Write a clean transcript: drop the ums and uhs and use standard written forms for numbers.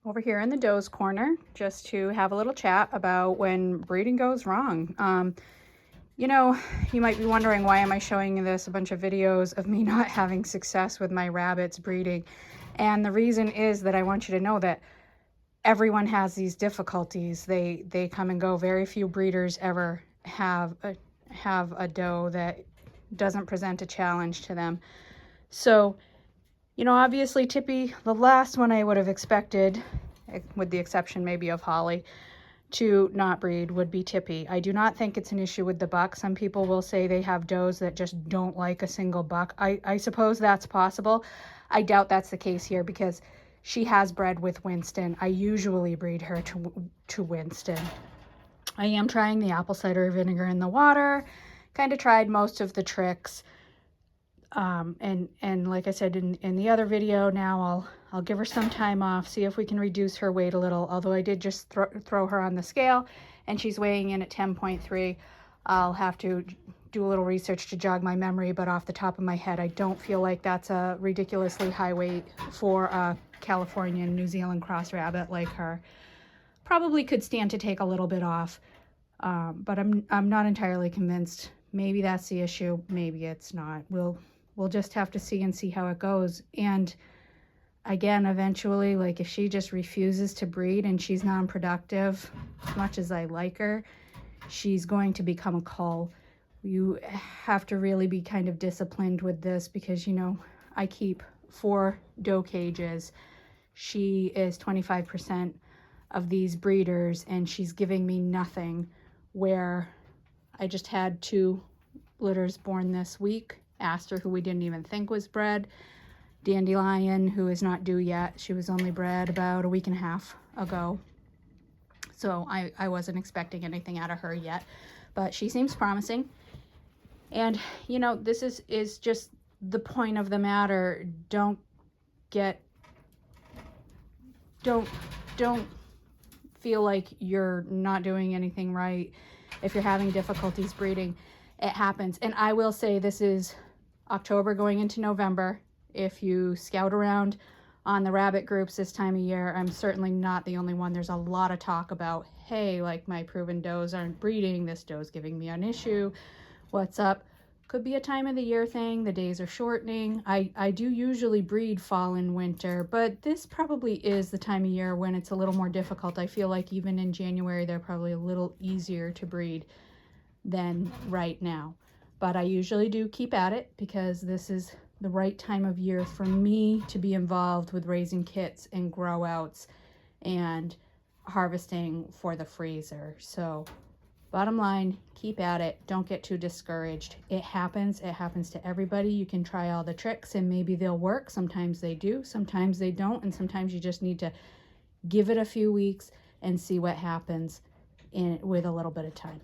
over here in the does corner just to have a little chat about when breeding goes wrong. You know, you might be wondering, why am I showing this a bunch of videos of me not having success with my rabbits breeding? And the reason is that I want you to know that everyone has these difficulties. They come and go. Very few breeders ever have a doe that doesn't present a challenge to them. So, you know, obviously Tippy, the last one I would have expected, with the exception maybe of Holly, to not breed would be Tippy. I do not think it's an issue with the buck. Some people will say they have does that just don't like a single buck. I suppose that's possible. I doubt that's the case here because she has bred with Winston. I usually breed her to Winston. I am trying the apple cider vinegar in the water. Kind of tried most of the tricks. And like I said in the other video, now I'll give her some time off, see if we can reduce her weight a little. Although I did just throw her on the scale and she's weighing in at 10.3. I'll have to do a little research to jog my memory, but off the top of my head, I don't feel like that's a ridiculously high weight for a California and New Zealand cross rabbit like her. Probably could stand to take a little bit off, but I'm not entirely convinced. Maybe that's the issue, maybe it's not. We'll just have to see how it goes. And again, eventually, like if she just refuses to breed and she's non-productive, as much as I like her, she's going to become a cull. You have to really be kind of disciplined with this because, you know, I keep 4 doe cages. She is 25% of these breeders and she's giving me nothing, where I just had 2 litters born this week. Aster, who we didn't even think was bred. Dandelion, who is not due yet. She was only bred about a week and a half ago. So I wasn't expecting anything out of her yet, but she seems promising. And, you know, this is just the point of the matter. Don't feel like you're not doing anything right. If you're having difficulties breeding, it happens. And I will say, this is October going into November. If you scout around on the rabbit groups this time of year, I'm certainly not the only one. There's a lot of talk about, hey, like my proven does aren't breeding, this doe's giving me an issue, what's up? Could be a time of the year thing. The days are shortening. I do usually breed fall and winter, but this probably is the time of year when it's a little more difficult. I feel like even in January, they're probably a little easier to breed than right now. But I usually do keep at it because this is the right time of year for me to be involved with raising kits and grow outs and harvesting for the freezer. So bottom line, keep at it. Don't get too discouraged. It happens to everybody. You can try all the tricks and maybe they'll work. Sometimes they do, sometimes they don't, and sometimes you just need to give it a few weeks and see what happens with a little bit of time.